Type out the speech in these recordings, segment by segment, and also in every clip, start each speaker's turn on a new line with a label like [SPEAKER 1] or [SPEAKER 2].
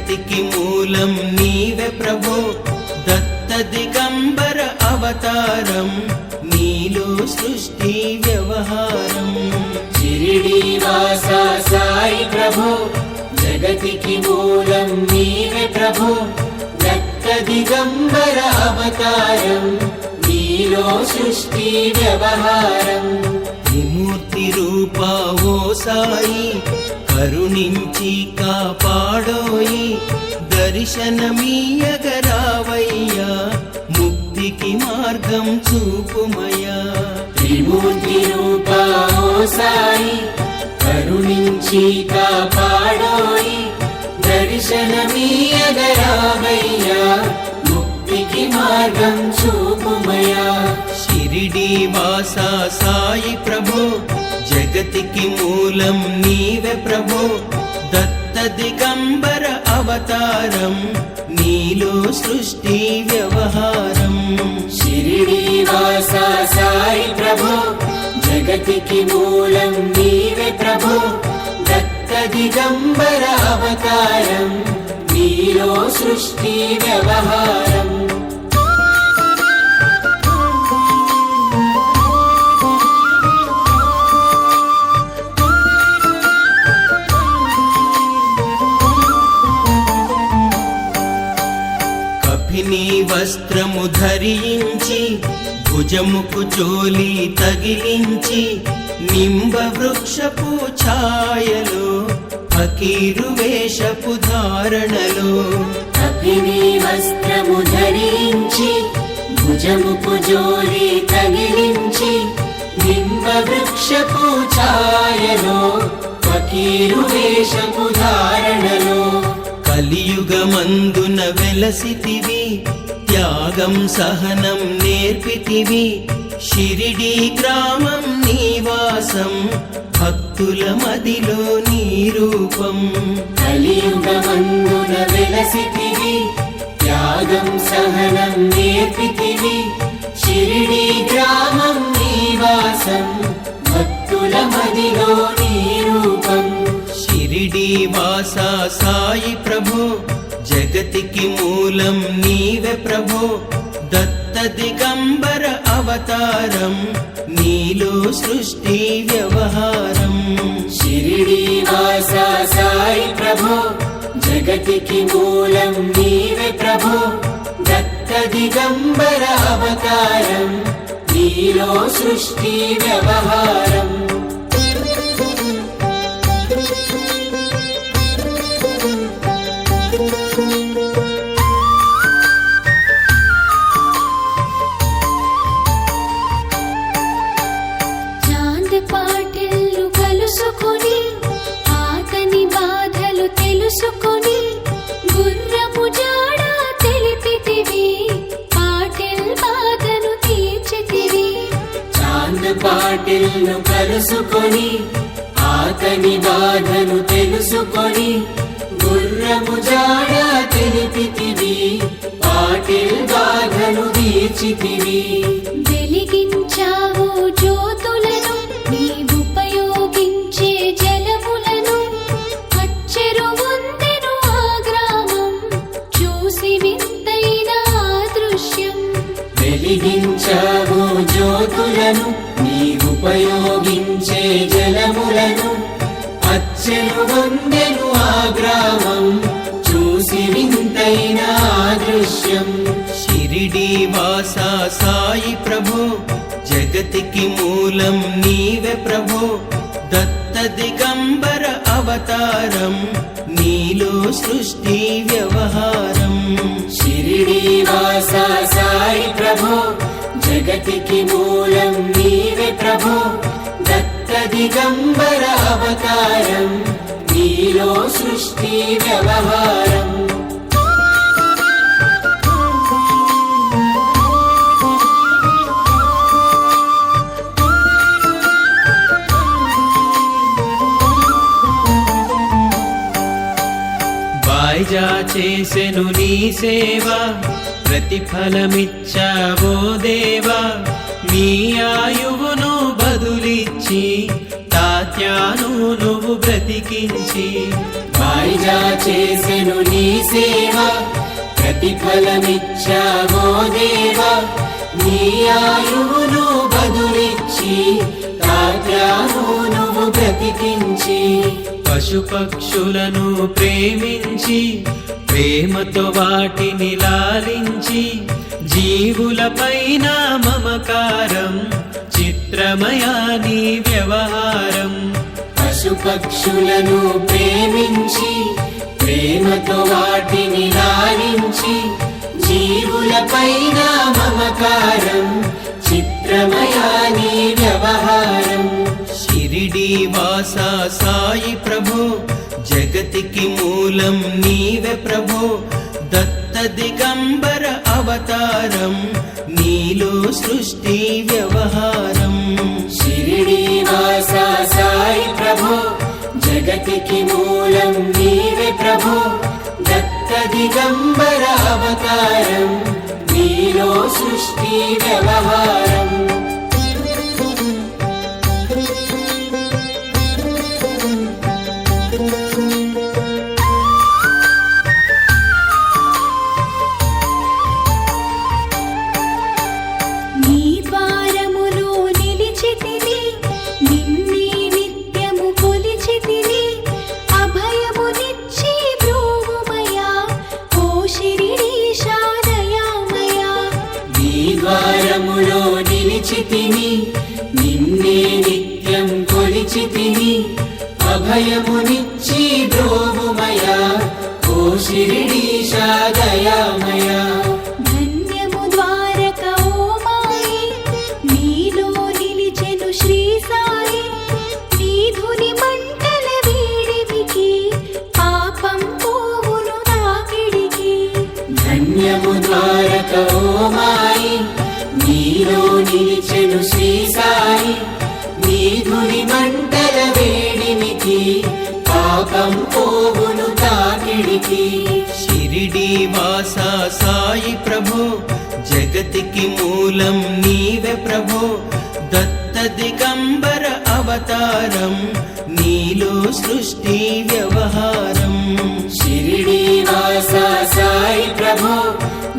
[SPEAKER 1] జగతికి మూలం నీవే ప్రభో దత్త దిగంబర అవతారం నీలో సృష్టి వ్యవహారం
[SPEAKER 2] షిరిడి వాస సాయి ప్రభో జగతికి మూలం నీవే ప్రభో దత్త దిగంబర అవతారం నీలో సృష్టి వ్యవహారం
[SPEAKER 1] త్రిమూర్తి రూపా ఓ సాయి కరుణించి కాపాడోయి దర్శనమీయగరావయ్యా ముక్తికి మార్గం చూపుమయ్యా
[SPEAKER 2] త్రిమూర్తి రూపా ఓ సాయి కరుణించి కాపాడోయి దర్శనమీయగరావయ్యా ముక్తికి మార్గం చూపుమయ్యా
[SPEAKER 1] షిరిడి వాసా సాయి ప్రభో జగతికి మూలం నీవే ప్రభో దత్త దిగంబర అవతారం నీలో సృష్టి వ్యవహారం
[SPEAKER 2] షిరిడి వాస సాయి ప్రభో జగతికి మూలం నీవే ప్రభో దత్త దిగంబర అవతారం నీలో సృష్టి వ్యవహారం
[SPEAKER 1] నీ వస్త్రము ధరించి భుజముకు చోలి తగిలించి నింబ వృక్షపు ఛాయలో ఫకీరు వేషపు ధారణలో
[SPEAKER 2] అగ్ని వస్త్రము ధరించి భుజముకు జోలి తగిలించి నింబ వృక్షపు ఛాయలో ఫకీరు వేషపు ధారణలో
[SPEAKER 1] కలియుగమందున వెలసితివి త్యాగం సహనం నేర్పితివి షిరిడి గ్రామం నివాసం భక్తుల మదిలో నీ రూపం
[SPEAKER 2] కలియుగమందున వెలసితివి త్యాగం సహనం నేర్పితివి షిరిడి గ్రామం నివాసం భక్తుల మదిలో నీ రూపం
[SPEAKER 1] షిరిడి వాసా సాయి ప్రభో జగతికి మూలం నీవే ప్రభో దత్త దిగంబర అవతారం నీలో సృష్టి వ్యవహారం
[SPEAKER 2] షిరిడి వాస సాయి ప్రభో జగతికి మూలం నీవే ప్రభో దత్త దిగంబర అవతారం నీలో సృష్టి వ్యవహారం
[SPEAKER 3] తెలుసుకొని గుర్రము జాడ తెలిపితివి పాటిల్ బాధను తీర్చితివి
[SPEAKER 2] చాంద్ పాటిల్ను కలుసుకొని ఆతని బాధను తెలుసుకొని గుర్రము జాడ తెలిపితివి పాటిల్ బాధను తీర్చితివి
[SPEAKER 3] వెలిగించావు జ్యోతులను నీవుపయోగించే జలములను అచ్చెరువొందెను ఆ గ్రామం చూసి వింతైన దృశ్యం
[SPEAKER 2] వెలిగించావు జ్యోతులను నీవుపయోగించే జలములను అచ్చెరువొందెను ఆ గ్రామం చూసి వింతైన దృశ్యం
[SPEAKER 1] షిరిడి వాసా సాయి ప్రభో జగతికి మూలం నీవే ప్రభో దత్త దిగంబర అవతారం నీలో సృష్టి వ్యవహారం
[SPEAKER 2] షిరిడి వాస సాయి ప్రభో జగతికి మూలం నీవే ప్రభో దత్త దిగంబర అవతారం నీలో సృష్టి వ్యవహారం
[SPEAKER 1] వాయిజా చేసెను నీ సేవ ప్రతిఫలమిచ్చావో దేవా నీ ఆయువును బదులిచ్చి తాత తాత్యాను నువ్వు బ్రతికించి
[SPEAKER 2] వాయిదా చేసెను నీ సేవ ప్రతిఫలమిచ్చావో దేవా నీ ఆయువును బదులిచ్చి తాత్యాను నువ్వు బ్రతికించి
[SPEAKER 1] పశుపక్షులను ప్రేమించి ప్రేమతో వాటిని లాలించి జీవులపైన మమకారం చిత్రమయా నీ వ్యవహారం
[SPEAKER 2] పశుపక్షులను ప్రేమించి ప్రేమతో వాటిని లాలించి జీవులపైన మమకారం చిత్రమయా నీ వ్యవహారం
[SPEAKER 1] షిరిడి వాసా సాయి ప్రభో జగతికి మూలం నీవే ప్రభో దత్త దిగంబర అవతారం నీలో సృష్టి వ్యవహారం
[SPEAKER 2] షిరిడి వాసా సాయి ప్రభో జగతికి మూలం నీవే ప్రభో దత్త దిగంబర అవతారం నీలో సృష్టి వ్యవహారం
[SPEAKER 3] నీ ద్వారములో నిలిచితిని నిన్నే నిత్యము కొలిచితిని అభయమునిచ్చి బ్రోవుమయా ఓ శిరిడీశా దయామయా
[SPEAKER 2] నీ ద్వారములో నిలిచితిని నిన్నే నిత్యం కొలిచితిని అభయమునిచ్చి బ్రోవుమయా ఓ శిరిడీశా దయామయా
[SPEAKER 3] ధన్యము ద్వారక ఓ మాయి నీలో నిలిచెను శ్రీ సాయి నీ ధుని మంటల వేడిమికి పాపం పోవును నాకిడికి
[SPEAKER 2] ధన్యము ద్వారక ఓ మాయి నీలో నిలిచెను శ్రీ సాయి నీ ధుని మంటల వేడిమికి పాపం పోవును తాకిడికి
[SPEAKER 1] షిరిడి వాసా సాయి ప్రభో జగతికి మూలం నీవే ప్రభో దత్త దిగంబర అవతారం నీలో సృష్టి వ్యవహారం
[SPEAKER 2] షిరిడి వాసా సాయి ప్రభో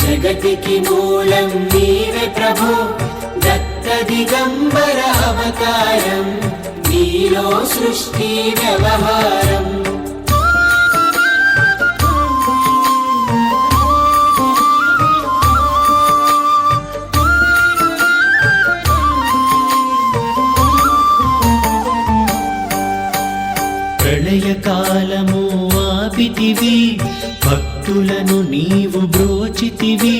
[SPEAKER 2] జగతికి మూలం నీవే ప్రభో దత్త దిగంబర అవతారం నీలో సృష్టి వ్యవహారం
[SPEAKER 1] ప్రళయకాలము ఆపితివి భక్తులను నీవు బ్రోచితివి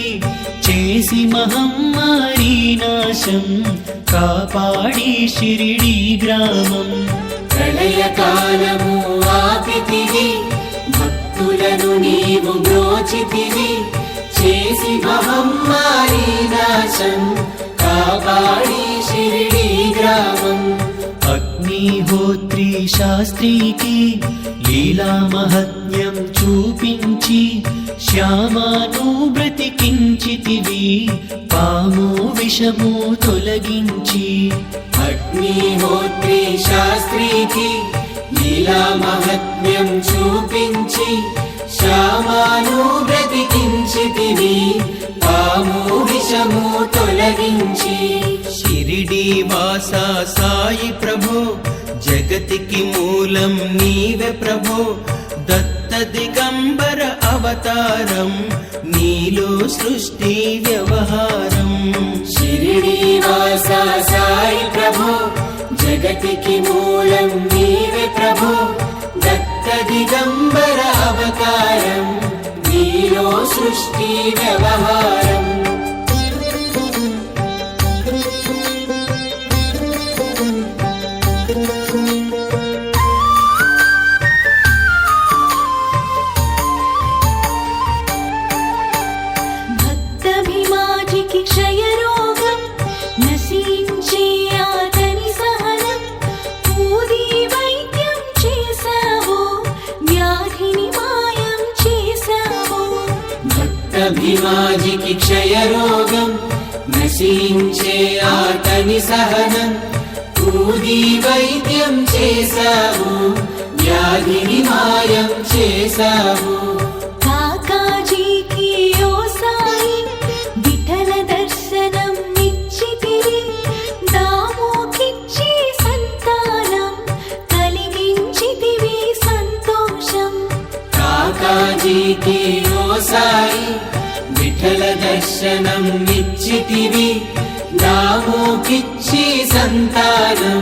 [SPEAKER 1] చేసి మహమ్మారి నాశం కాపాడి షిరిడి గ్రామం
[SPEAKER 2] ప్రళయకాలము ఆపితివి భక్తులను నీవు బ్రోచితివి చేసి మహమ్మారి నాశం కాపాడి షిరిడి గ్రామం
[SPEAKER 1] అగ్నిహోత్రి శాస్త్రికి లీలా మహత్యం చూపించి శ్యామాను బ్రతికించితివి పాము విషము తొలగించి
[SPEAKER 2] అగ్నిహోత్రి శాస్త్రికి లీలా మహత్మ్యం చూపించి శ్యామాను బ్రతికించితివి పాము విషము తొలగించి
[SPEAKER 1] షిరిడి వాసా సాయి ప్రభో జగతికి మూలం నీవే ప్రభో దత్త దిగంబర అవతారం నీలో సృష్టి వ్యవహారం
[SPEAKER 2] షిరిడి వాసా సాయి ప్రభో జగతికి మూలం నీవే ప్రభో దత్త దిగంబర అవతారం నీలో సృష్టి వ్యవహారం
[SPEAKER 3] భక్తభిమాజికి క్షయరోగం నశించే అతని సహనం పూది వైద్యం చేశావో వ్యాధిని మాయం చేశావో
[SPEAKER 2] భక్తభిమాజికి క్షయరోగం నశించే ఆతని సహనం ఊది వైద్యం చేశావు, వ్యాధిని మాయం చేశావు.
[SPEAKER 3] కాకాజీకి ఓ సాయి విఠల దర్శనం ఇచ్చితివి, దామోకిచ్చి సంతానం కలిగించితివి సంతోషం.
[SPEAKER 2] కాకాజీకి ఓ సాయి విఠల దర్శనం ఇచ్చితివి, దామోకిచ్చి సంతానం